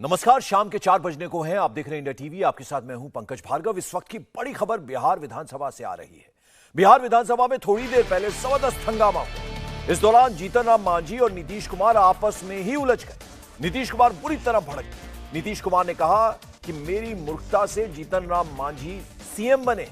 नमस्कार, शाम के 4 बजने को हैं। आप देख रहे हैं इंडिया टीवी। आपके साथ मैं हूं पंकज भार्गव। इस वक्त की बड़ी खबर बिहार विधानसभा से आ रही है। बिहार विधानसभा में थोड़ी देर पहले जबरदस्त हंगामा हुआ। इस दौरान जीतन राम मांझी और नीतीश कुमार आपस में ही उलझ गए। नीतीश कुमार बुरी तरह भड़क गए। नीतीश कुमार ने कहा कि मेरी मूर्खता से जीतन राम मांझी सीएम बने,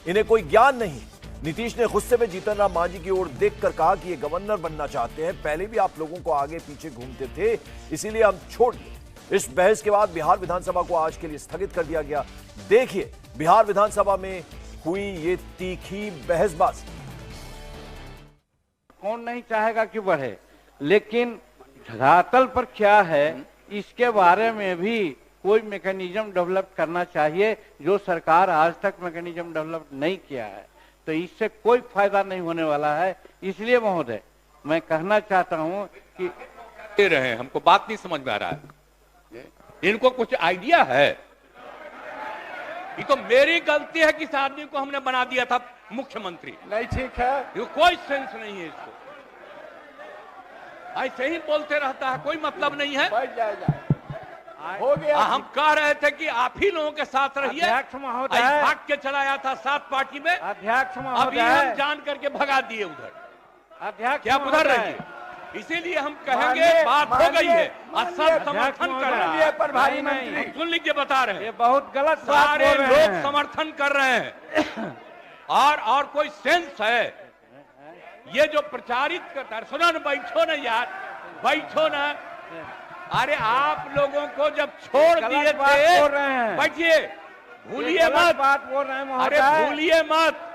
इन्हें कोई ज्ञान नहीं। नीतीश ने गुस्से में जीतन राम मांझी की ओर देखकर कहा कि ये गवर्नर बनना चाहते हैं, पहले भी आप लोगों को आगे पीछे घूमते थे, इसीलिए हम छोड़ दिए। इस बहस के बाद बिहार विधानसभा को आज के लिए स्थगित कर दिया गया। देखिए बिहार विधानसभा में हुई ये तीखी बहसबाजी। कौन नहीं चाहेगा कि बढ़े, लेकिन धरातल पर क्या है इसके बारे में भी कोई मैकेनिज्म डेवलप करना चाहिए, जो सरकार आज तक मैकेनिज्म डेवलप नहीं किया है। तो इससे कोई फायदा नहीं होने वाला है। इसलिए महोदय मैं कहना चाहता हूं कि दे रहे हैं, हमको बात नहीं समझ में आ रहा है। इनको कुछ आइडिया है? ये तो मेरी गलती है कि इस आदमी को हमने बना दिया था मुख्यमंत्री। नहीं ठीक है, ये कोई सेंस नहीं है इसको, ऐसे ही बोलते रहता है, कोई मतलब नहीं है। बैठ जाएगा, हो गया। हम कह रहे थे कि आप ही लोगों के साथ रहिए। अध्यक्ष महोदय, भाग के चला आया था सात पार्टी में। अध्यक्ष अभी महोदय, हम जान करके भगा दिए उधर। अध्यक्ष क्या उधर रहिए, इसीलिए हम कहेंगे बात हो गई है। सब समर्थन कर रहे हैं, प्रधानमंत्री सुन लीजिए, बता रहे हैं ये बहुत गलत बात सारे बोल रहे लोग हैं। समर्थन कर रहे हैं। और कोई सेंस है ये जो प्रचारित करता है? सुनो ना, बैठो ना यार, बैठो ना। अरे आप लोगों को जब छोड़ दिए थे, बैठिए, भूलिए मत बात बोल रहे हैं। अरे भूलिए मत।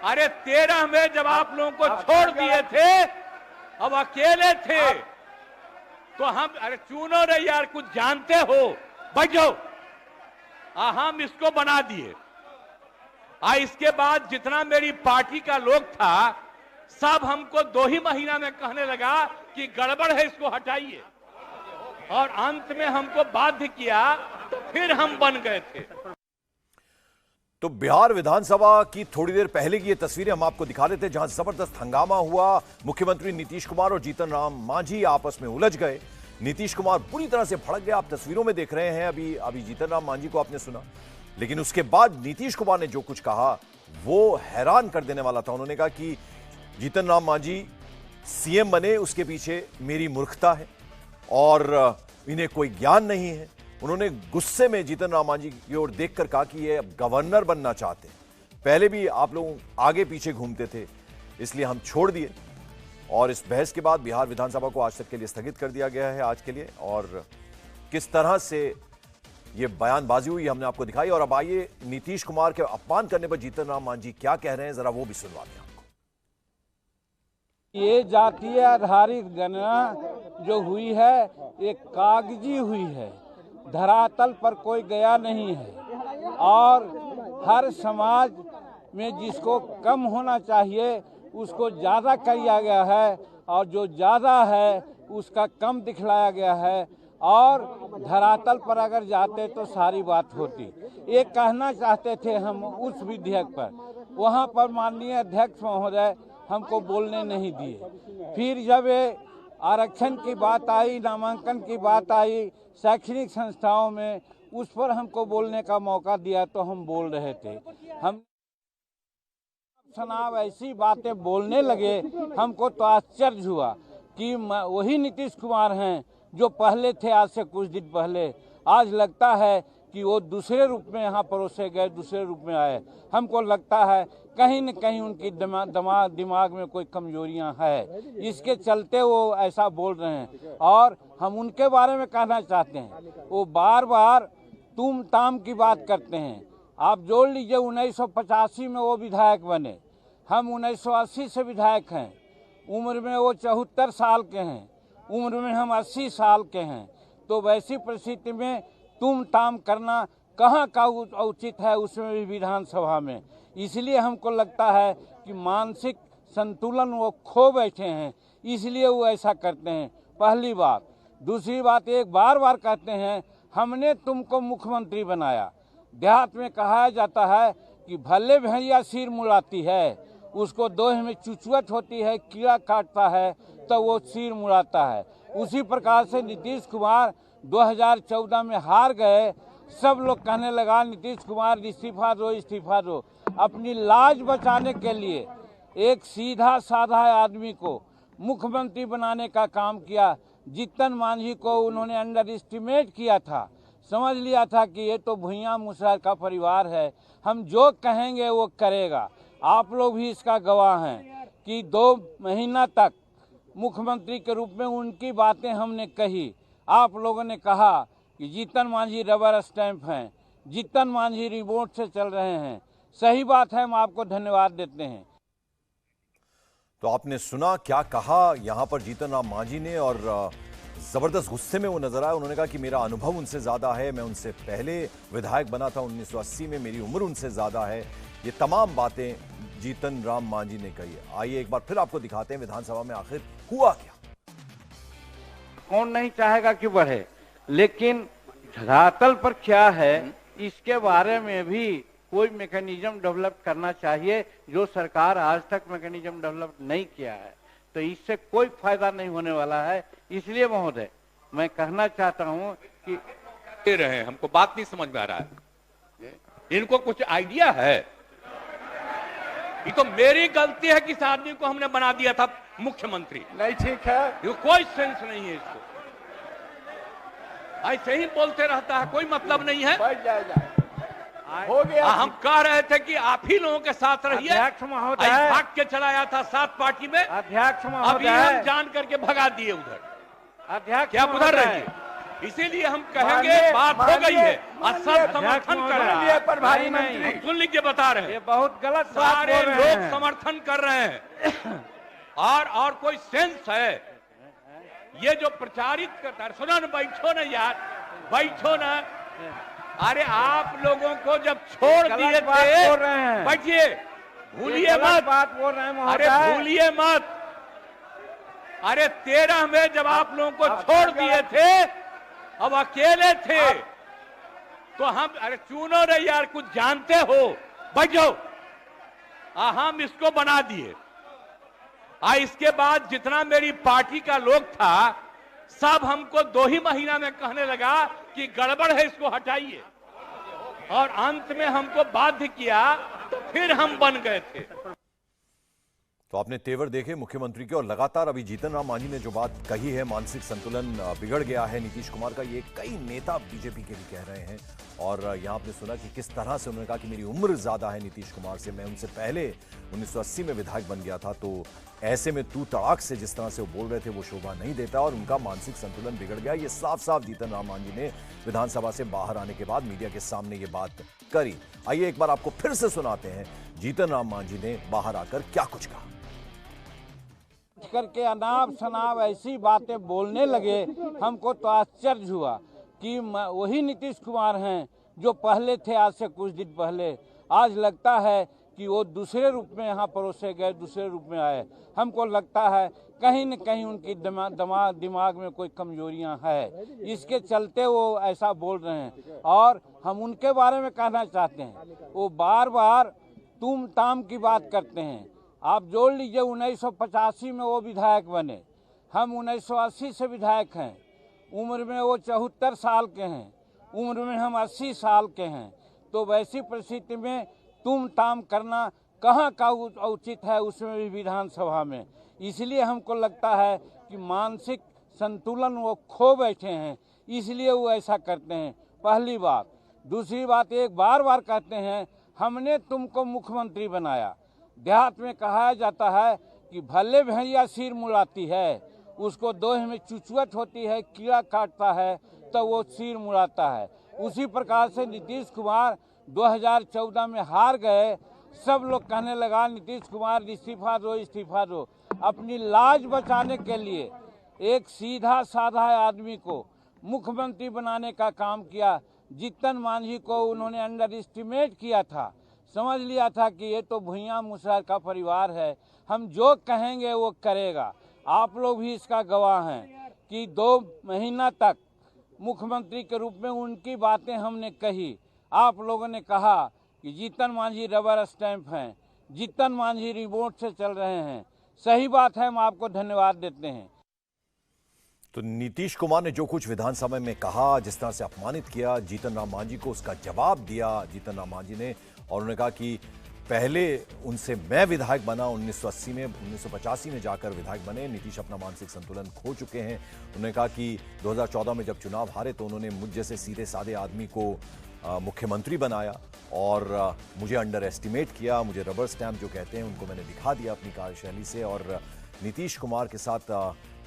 अरे 13 में जब आप लोगों को छोड़ दिए थे, अब अकेले थे, तो हम, अरे चुनो रे यार, कुछ जानते हो, बैठो। हम इसको बना दिए। इसके बाद जितना मेरी पार्टी का लोग था, सब हमको 2 ही महीना में कहने लगा कि गड़बड़ है, इसको हटाइए। और अंत में हमको बाध्य किया, तो फिर हम बन गए थे। तो बिहार विधानसभा की थोड़ी देर पहले की ये तस्वीरें हम आपको दिखा रहे थे, जहां जबरदस्त हंगामा हुआ। मुख्यमंत्री नीतीश कुमार और जीतन राम मांझी आपस में उलझ गए। नीतीश कुमार बुरी तरह से भड़क गए। आप तस्वीरों में देख रहे हैं। अभी जीतन राम मांझी को आपने सुना, लेकिन उसके बाद नीतीश कुमार ने जो कुछ कहा वो हैरान कर देने वाला था। उन्होंने कहा कि जीतन राम मांझी सीएम बने, उसके पीछे मेरी मूर्खता है और इन्हें कोई ज्ञान नहीं है। उन्होंने गुस्से में जीतन राम मांझी की ओर देखकर कहा कि ये गवर्नर बनना चाहते हैं, पहले भी आप लोग आगे पीछे घूमते थे, इसलिए हम छोड़ दिए। और इस बहस के बाद बिहार विधानसभा को आज तक के लिए स्थगित कर दिया गया है, आज के लिए। और किस तरह से ये बयानबाजी हुई हमने आपको दिखाई। और अब आइए नीतीश कुमार के अपमान करने पर जीतन राम मांझी क्या कह रहे हैं, जरा वो भी सुनवाते हैं आपको। ये जातीय आधारित गणना जो हुई है, ये कागजी हुई है, धरातल पर कोई गया नहीं है। और हर समाज में जिसको कम होना चाहिए उसको ज़्यादा किया गया है, और जो ज़्यादा है उसका कम दिखलाया गया है। और धरातल पर अगर जाते तो सारी बात होती। ये कहना चाहते थे हम उस विधेयक पर, वहाँ पर माननीय अध्यक्ष महोदय हमको बोलने नहीं दिए। फिर जब ये आरक्षण की बात आई, नामांकन की बात आई शैक्षणिक संस्थाओं में, उस पर हमको बोलने का मौका दिया तो हम बोल रहे थे। हम सनाब ऐसी बातें बोलने लगे, हमको तो आश्चर्य हुआ कि वही नीतीश कुमार हैं जो पहले थे आज से कुछ दिन पहले। आज लगता है कि वो दूसरे रूप में यहाँ परोसे गए, दूसरे रूप में आए। हमको लगता है कहीं न कहीं उनकी दिमाग में कोई कमजोरियां है, इसके चलते वो ऐसा बोल रहे हैं। और हम उनके बारे में कहना चाहते हैं, वो बार बार तुम ताम की बात करते हैं। आप जोड़ लीजिए, 1985 में वो विधायक बने, हम 1980 से विधायक हैं। उम्र में वो 74 साल के हैं, उम्र में हम 80 साल के हैं। तो वैसी परिस्थिति में तुम ताम करना कहाँ का उचित है, उसमें भी विधानसभा में। इसलिए हमको लगता है कि मानसिक संतुलन वो खो बैठे हैं, इसलिए वो ऐसा करते हैं। पहली बात। दूसरी बात, एक बार बार कहते हैं हमने तुमको मुख्यमंत्री बनाया। देहात में कहा जाता है कि भले भैया सिर मुड़ाती है, उसको दोहे में चुचुअट होती है, कीड़ा काटता है तो वो सिर मुड़ाता है। उसी प्रकार से नीतीश कुमार 2014 में हार गए, सब लोग कहने लगा नीतीश कुमार इस्तीफा दो, इस्तीफा दो। अपनी लाज बचाने के लिए एक सीधा साधा आदमी को मुख्यमंत्री बनाने का काम किया। जीतन मांझी को उन्होंने अंडर एस्टिमेट किया था, समझ लिया था कि ये तो भुइयां मुसहर का परिवार है, हम जो कहेंगे वो करेगा। आप लोग भी इसका गवाह हैं कि 2 महीना तक मुख्यमंत्री के रूप में उनकी बातें हमने कही। आप लोगों ने कहा कि जीतन मांझी रबर स्टैंप हैं, जीतन मांझी रिमोट से चल रहे हैं। सही बात है, हम आपको धन्यवाद देते हैं। तो आपने सुना क्या कहा यहां पर जीतन राम मांझी ने, और जबरदस्त गुस्से में वो नजर आया। उन्होंने कहा कि मेरा अनुभव उनसे ज्यादा है, मैं उनसे पहले विधायक बना था 1980 में, मेरी उम्र उनसे ज्यादा है। ये तमाम बातें जीतन राम मांझी ने कही। आइए एक बार फिर आपको दिखाते हैं विधानसभा में आखिर हुआ क्या। कौन नहीं चाहेगा कि बढ़े, लेकिन धरातल पर क्या है इसके बारे में भी कोई मैकेनिज्म डेवलप करना चाहिए, जो सरकार आज तक मैकेनिज्म डेवलप नहीं किया है। तो इससे कोई फायदा नहीं होने वाला है। इसलिए महोदय मैं कहना चाहता हूं कि दे रहे हैं, हमको बात नहीं समझ में आ रहा है। इनको कुछ आइडिया है? ये तो मेरी गलती है कि इस आदमी को हमने बना दिया था मुख्यमंत्री। नहीं, ठीक है, ये कोई सेंस नहीं है इसको, ऐसे ही बोलते रहता है, कोई मतलब नहीं है। बैठ जाएगा, हो गया। हम कह रहे थे कि आप ही लोगों के साथ रहिए। अध्यक्ष महोदय, भाग के चलाया था 7 पार्टी में। अध्यक्ष अभी महोदय, हम जान करके भगा दिए उधर। अध्यक्ष क्या उधर रहिए, इसीलिए हम कहेंगे बात हो गई है। असद समर्थन कर रहा है, प्रभारी मंत्री सुन लीजिए, बता रहे हैं, ये बहुत गलत बात सारे बोल रहे लोग हैं। समर्थन कर रहे हैं। और कोई सेंस है ये जो प्रचारित करता है? सुनो ना, बैठो ना यार, बैठो ना। अरे आप लोगों को जब छोड़ दिए थे, बैठिए, भूलिए मत, बात बोल रहे हैं। अरे भूलिए मत। अरे 13 में जब आप लोगों को छोड़ दिए थे, अब अकेले थे, तो हम, अरे चुनो रे यार, कुछ जानते हो, बैठो। हम इसको बना दिए। इसके बाद जितना मेरी पार्टी का लोग था, सब हमको 2 ही महीना में कहने लगा कि गड़बड़ है, इसको हटाइए। और अंत में हमको बाध्य किया, तो फिर हम बन गए थे। तो आपने तेवर देखे मुख्यमंत्री के, और लगातार अभी जीतन राम मांझी ने जो बात कही है, मानसिक संतुलन बिगड़ गया है नीतीश कुमार का, ये कई नेता बीजेपी के भी कह रहे हैं। और यहाँ आपने सुना कि किस तरह से उन्होंने कहा कि मेरी उम्र ज्यादा है नीतीश कुमार से, मैं उनसे पहले 1980 में विधायक बन गया था। तो ऐसे में तू तड़ाक से जिस तरह से वो बोल रहे थे वो शोभा नहीं देता, और उनका मानसिक संतुलन बिगड़ गया। ये साफ साफ जीतन राम मांझी ने विधानसभा से बाहर आने के बाद मीडिया के सामने ये बात करी। आइए एक बार आपको फिर से सुनाते हैं जीतन राम मांझी ने बाहर आकर क्या कुछ कहा। करके अनाप शनाप ऐसी बातें बोलने लगे, हमको तो आश्चर्य हुआ कि वही नीतीश कुमार हैं जो पहले थे आज से कुछ दिन पहले। आज लगता है कि वो दूसरे रूप में यहाँ परोसे गए, दूसरे रूप में आए। हमको लगता है कहीं न कहीं उनकी दिमाग में कोई कमजोरियाँ है, इसके चलते वो ऐसा बोल रहे हैं। और हम उनके बारे में कहना चाहते हैं, वो बार बार तुम ताम की बात करते हैं। आप जोड़ लीजिए, 1985 में वो विधायक बने, हम 1980 से विधायक हैं। उम्र में वो 74 साल के हैं, उम्र में हम 80 साल के हैं। तो वैसी परिस्थिति में तुम ताम करना कहाँ का उचित है, उसमें भी विधानसभा में। इसलिए हमको लगता है कि मानसिक संतुलन वो खो बैठे हैं, इसलिए वो ऐसा करते हैं। पहली बात। दूसरी बात, एक बार बार कहते हैं हमने तुमको मुख्यमंत्री बनाया। देहात में कहा जाता है कि भले भेड़िया सिर मुड़ाती है, उसको दोह में चुचुअट होती है, कीड़ा काटता है तो वो सिर मुड़ाता है। उसी प्रकार से नीतीश कुमार 2014 में हार गए, सब लोग कहने लगा नीतीश कुमार इस्तीफा दो, इस्तीफा दो। अपनी लाज बचाने के लिए एक सीधा साधा आदमी को मुख्यमंत्री बनाने का काम किया। जीतन मांझी को उन्होंने अंडर एस्टिमेट किया था, समझ लिया था कि ये तो भुइयां मुसहर का परिवार है, हम जो कहेंगे वो करेगा। आप लोग भी इसका गवाह हैं कि 2 महीना तक मुख्यमंत्री के रूप में उनकी बातें हमने कही। आप लोगों ने कहा कि जीतन मांझी रबर स्टैंप हैं, जीतन मांझी रिमोट से चल रहे हैं। सही बात है, हम आपको धन्यवाद देते हैं। तो नीतीश कुमार ने जो कुछ विधानसभा में कहा, जिस तरह से अपमानित किया जीतन राम मांझी को, उसका जवाब दिया जीतन राम मांझी ने। और उन्होंने कहा कि पहले उनसे मैं विधायक बना 1980 में, 1985 में जाकर विधायक बने। नीतीश अपना मानसिक संतुलन खो चुके हैं। उन्होंने कहा कि 2014 में जब चुनाव हारे तो उन्होंने मुझ जैसे सीधे साधे आदमी को मुख्यमंत्री बनाया और मुझे अंडर एस्टिमेट किया। मुझे रबर स्टैम्प जो कहते हैं उनको मैंने दिखा दिया अपनी कार्यशैली से। और नीतीश कुमार के साथ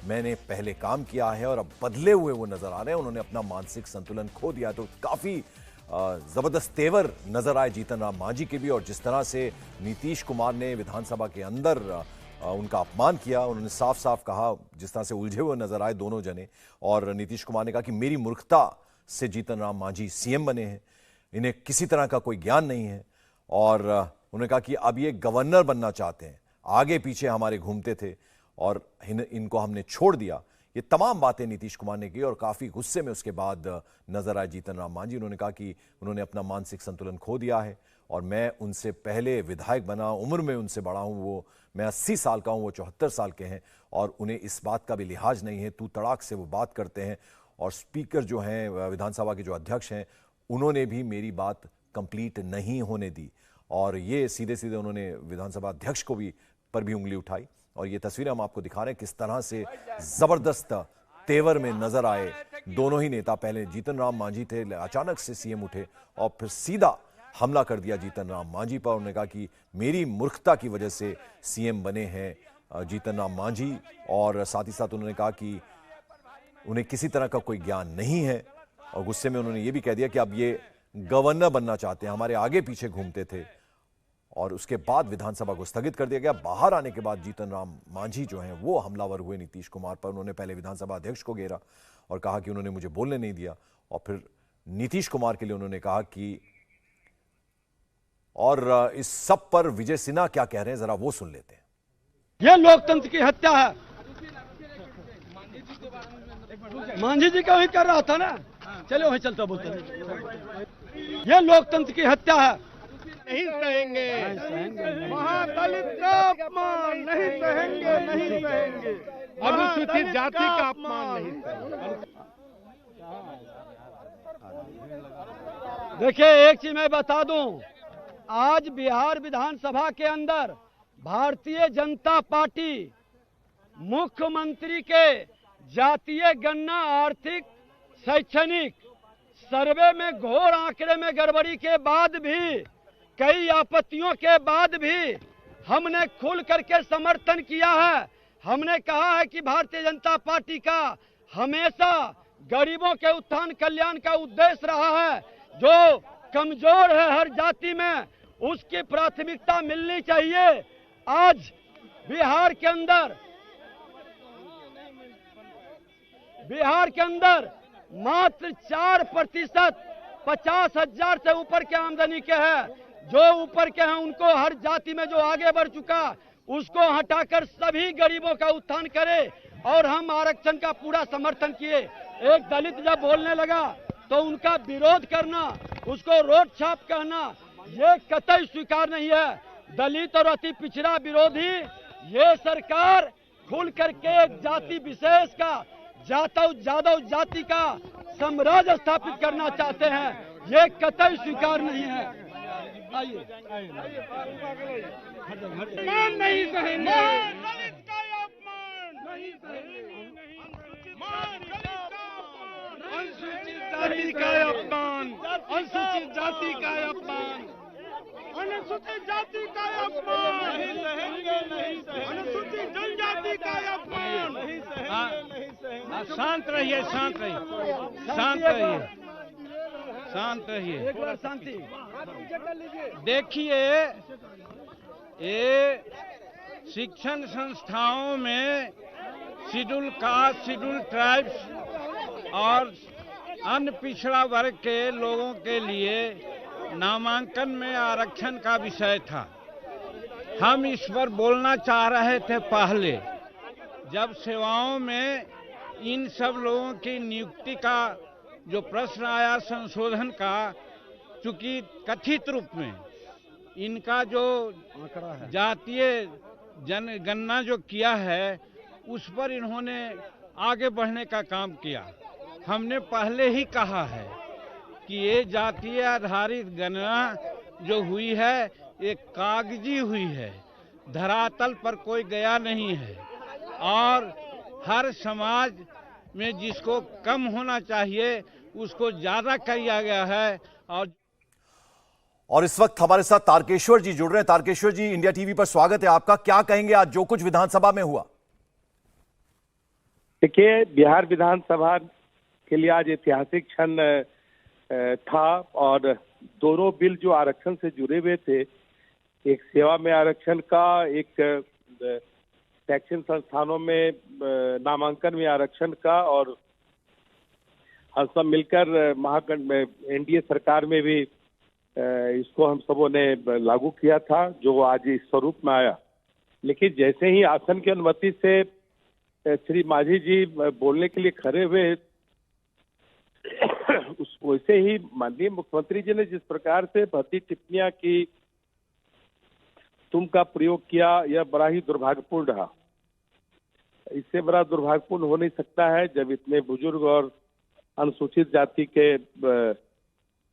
मैंने पहले काम किया है और अब बदले हुए वो नजर आ रहे हैं। उन्होंने अपना मानसिक संतुलन खो दिया। तो काफी जबरदस्त तेवर नजर आए जीतन राम मांझी के भी। और जिस तरह से नीतीश कुमार ने विधानसभा के अंदर उनका अपमान किया, उन्होंने साफ साफ कहा, जिस तरह से उलझे हुए नजर आए दोनों जने। और नीतीश कुमार ने कहा कि मेरी मूर्खता से जीतन राम मांझी सीएम बने हैं, इन्हें किसी तरह का कोई ज्ञान नहीं है। और उन्होंने कहा कि अब ये गवर्नर बनना चाहते हैं, आगे पीछे हमारे घूमते थे और इनको हमने छोड़ दिया। ये तमाम बातें नीतीश कुमार ने की और काफी गुस्से में उसके बाद नजर आए जीतन राम मांझी। उन्होंने कहा कि उन्होंने अपना मानसिक संतुलन खो दिया है और मैं उनसे पहले विधायक बना, उम्र में उनसे बड़ा हूं। वो मैं 80 साल का हूं, वो 74 साल के हैं और उन्हें इस बात का भी लिहाज नहीं है। तू तड़ाक से वो बात करते हैं। और स्पीकर जो हैं, विधानसभा के जो अध्यक्ष हैं, उन्होंने भी मेरी बात कंप्लीट नहीं होने दी। और ये सीधे सीधे उन्होंने विधानसभा अध्यक्ष को भी पर भी उंगली उठाई। और ये तस्वीरें हम आपको दिखा रहे हैं किस तरह से जबरदस्त तेवर में नजर आए दोनों ही नेता। पहले जीतन राम मांझी थे, अचानक से सीएम उठे और फिर सीधा हमला कर दिया जीतन राम मांझी पर। उन्होंने कहा कि मेरी मूर्खता की वजह से सीएम बने हैं जीतन राम मांझी। और साथ ही साथ उन्होंने कहा कि उन्हें किसी तरह का कोई ज्ञान नहीं है। और गुस्से में उन्होंने ये भी कह दिया कि अब ये गवर्नर बनना चाहते हैं, हमारे आगे पीछे घूमते थे। और उसके बाद विधानसभा को स्थगित कर दिया गया। बाहर आने के बाद जीतन राम मांझी जो हैं वो हमलावर हुए नीतीश कुमार पर। उन्होंने पहले विधानसभा अध्यक्ष को घेरा और कहा कि उन्होंने मुझे बोलने नहीं दिया। और फिर नीतीश कुमार के लिए उन्होंने कहा कि, और इस सब पर विजय सिन्हा क्या कह रहे हैं जरा वो सुन लेते हैं। यह लोकतंत्र की हत्या है। मांझी जी का वही कर रहा था ना, चलो वही चलता बोलते। यह लोकतंत्र की हत्या है। नहीं सहेंगे, महादलित का अपमान नहीं सहेंगे, नहीं सहेंगे, अनुसूचित जाति का अपमान नहीं सहेंगे। देखिए एक चीज मैं बता दूं, आज बिहार विधानसभा के अंदर भारतीय जनता पार्टी मुख्यमंत्री के जातीय गणना, आर्थिक, शैक्षणिक सर्वे में घोर आंकड़े में गड़बड़ी के बाद भी, कई आपत्तियों के बाद भी हमने खुल करके समर्थन किया है। हमने कहा है कि भारतीय जनता पार्टी का हमेशा गरीबों के उत्थान कल्याण का उद्देश्य रहा है। जो कमजोर है हर जाति में उसकी प्राथमिकता मिलनी चाहिए। आज बिहार के अंदर मात्र 4% 50,000 से ऊपर के आमदनी के हैं। जो ऊपर के हैं उनको, हर जाति में जो आगे बढ़ चुका उसको हटाकर सभी गरीबों का उत्थान करे। और हम आरक्षण का पूरा समर्थन किए। एक दलित जब बोलने लगा तो उनका विरोध करना, उसको रोड छाप कहना, ये कतई स्वीकार नहीं है। दलित और अति पिछड़ा विरोधी ये सरकार खुल करके एक जाति विशेष का, जादव जाति का साम्राज्य स्थापित करना चाहते हैं। ये कतई स्वीकार नहीं है। आइए, अपमान नहीं सहेंगे, दलित का अपमान नहीं सहेंगे, अनुसूचित जाति का अपमान, अनुसूचित जाति का अपमान, अनुसूचित जाति का अपमान नहीं सहेंगे, नहीं सहेंगे, अनुसूचित जनजाति का अपमान नहीं सहेंगे, नहीं सहेंगे। शांत रहिए, शांत रहिए, शांत रहिए, शांत रहिए। एक बार शांति। देखिए, ये शिक्षण संस्थाओं में शेड्यूल कास्ट, शेड्यूल ट्राइब्स और अन्य पिछड़ा वर्ग के लोगों के लिए नामांकन में आरक्षण का विषय था। हम इस पर बोलना चाह रहे थे पहले, जब सेवाओं में इन सब लोगों की नियुक्ति का जो प्रश्न आया संशोधन का, चूंकि कथित रूप में इनका जो जातीय जनगणना जो किया है उस पर इन्होंने आगे बढ़ने का काम किया। हमने पहले ही कहा है कि ये जातीय आधारित गणना जो हुई है ये कागजी हुई है, धरातल पर कोई गया नहीं है और हर समाज में जिसको कम होना चाहिए उसको ज्यादा किया गया है। और इस वक्त हमारे साथ तारकेश्वर जी जुड़ रहे हैं। तारकेश्वर जी, इंडिया टीवी पर स्वागत है आपका। क्या कहेंगे आज जो कुछ विधानसभा में हुआ? देखिए, बिहार विधानसभा के लिए आज ऐतिहासिक क्षण था और दोनों बिल जो आरक्षण से जुड़े हुए थे, एक सेवा में आरक्षण का, एक शैक्षणिक संस्थानों में नामांकन में आरक्षण का, और हम सब मिलकर महागठबंधन एनडीए सरकार में भी इसको हम सबों ने लागू किया था, जो आज इस स्वरूप में आया। लेकिन जैसे ही आसन की अनुमति से श्री मांझी जी बोलने के लिए खड़े हुए, वैसे ही माननीय मुख्यमंत्री जी ने जिस प्रकार से भद्दी टिप्पणियां की, तुम का प्रयोग किया, यह बड़ा ही दुर्भाग्यपूर्ण रहा। इससे बड़ा दुर्भाग्यपूर्ण हो नहीं सकता है जब इतने बुजुर्ग और अनुसूचित जाति के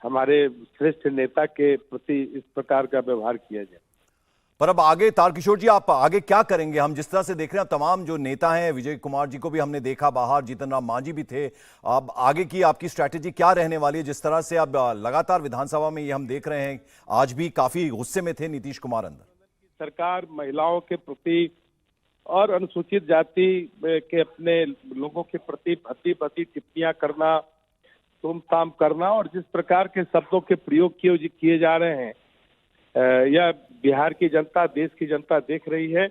हमारे श्रेष्ठ नेता के प्रति इस प्रकार का व्यवहार किया जाए। पर अब आगे तारकिशोर जी, आप आगे क्या करेंगे? हम जिस तरह से देख रहे हैं, तमाम जो नेता हैं, विजय कुमार जी को भी हमने देखा बाहर, जीतन राम मांझी भी थे। अब आगे की आपकी स्ट्रैटेजी क्या रहने वाली है? जिस तरह से अब लगातार विधानसभा में ये हम देख रहे हैं, आज भी काफी गुस्से में थे नीतीश कुमार अंदर। सरकार महिलाओं के प्रति और अनुसूचित जाति के अपने लोगों के प्रति भद्दी टिप्पणियां करना, तुम ताम करना और जिस प्रकार के शब्दों के प्रयोग किए जा रहे हैं, यह बिहार की जनता, देश की जनता देख रही है।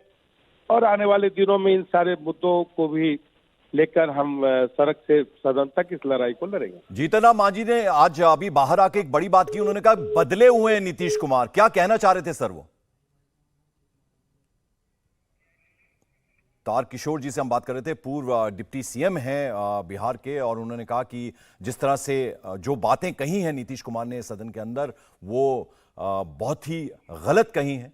और आने वाले दिनों में इन सारे मुद्दों को भी लेकर हम सड़क से सदन तक इस लड़ाई को लड़ेंगे। जीतन राम मांझी ने आज अभी बाहर आके एक बड़ी बात की। उन्होंने कहा बदले हुए हैं नीतीश कुमार। क्या कहना चाह रहे थे सर वो? तारकिशोर जी से हम बात कर रहे थे, पूर्व डिप्टी सीएम हैं बिहार के, और उन्होंने कहा कि जिस तरह से जो बातें कही हैं नीतीश कुमार ने सदन के अंदर, वो बहुत ही गलत कही हैं।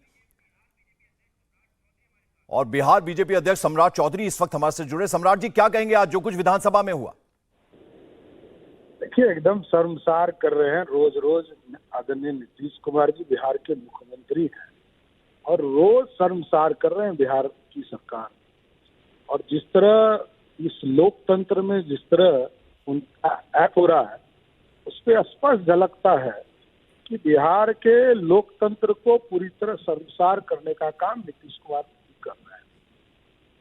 और बिहार बीजेपी अध्यक्ष सम्राट चौधरी इस वक्त हमारे से जुड़े। सम्राट जी, क्या कहेंगे आज जो कुछ विधानसभा में हुआ? देखिए, एकदम शर्मसार कर रहे हैं। रोज रोज आदरणीय नीतीश कुमार जी बिहार के मुख्यमंत्री हैं और रोज शर्मसार कर रहे हैं बिहार की सरकार। और जिस तरह इस लोकतंत्र में जिस तरह उनका एक्ट हो रहा है, उस पर स्पष्ट झलकता है कि बिहार के लोकतंत्र को पूरी तरह शर्मसार करने का काम नीतीश कुमार कर रहे हैं।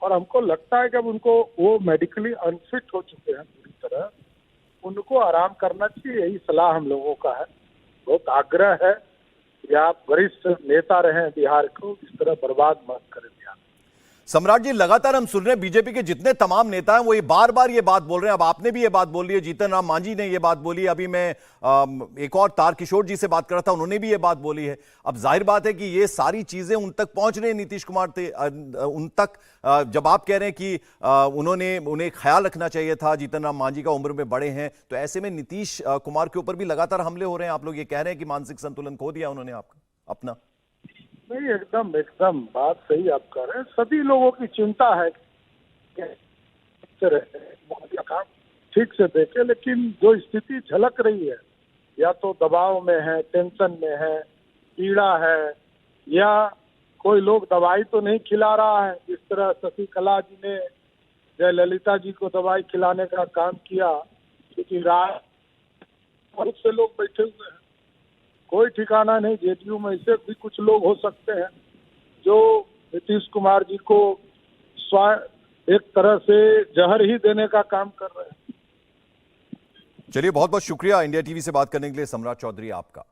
और हमको लगता है कि अब उनको, वो मेडिकली अनफिट हो चुके हैं पूरी तरह, उनको आराम करना चाहिए। यही सलाह हम लोगों का है। बहुत आग्रह है कि आप वरिष्ठ नेता रहे बिहार को, इस तरह बर्बाद मत करें बिहार। सम्राट जी, लगातार हम सुन रहे हैं बीजेपी के जितने तमाम नेता हैं वो ये बार बार ये बात बोल रहे हैं। अब आपने भी ये बात बोली है, जीतन राम मांझी ने ये बात बोली, अभी मैं एक और तारकिशोर जी से बात कर रहा था, उन्होंने भी ये बात बोली है। अब जाहिर बात है कि ये सारी चीजें उन तक पहुंच रही हैं, नीतीश कुमार उन तक। जब आप कह रहे हैं कि उन्हें ख्याल रखना चाहिए था, जीतन राम मांझी का उम्र में बड़े हैं, तो ऐसे में नीतीश कुमार के ऊपर भी लगातार हमले हो रहे हैं। आप लोग ये कह रहे हैं कि मानसिक संतुलन खो दिया उन्होंने आपका अपना। नहीं, एकदम बात सही आप कर रहे हैं। सभी लोगों की चिंता है काम ठीक से देखे, लेकिन जो स्थिति झलक रही है, या तो दबाव में है, टेंशन में है, पीड़ा है, या कोई लोग दवाई तो नहीं खिला रहा है। जिस तरह शशिकला जी ने जयललिता जी को दवाई खिलाने का काम किया, क्योंकि रात बहुत से लोग बैठे हुए हैं, कोई ठिकाना नहीं। जेडीयू में ऐसे भी कुछ लोग हो सकते हैं जो नीतीश कुमार जी को एक तरह से जहर ही देने का काम कर रहे हैं। चलिए, बहुत बहुत शुक्रिया इंडिया टीवी से बात करने के लिए सम्राट चौधरी आपका।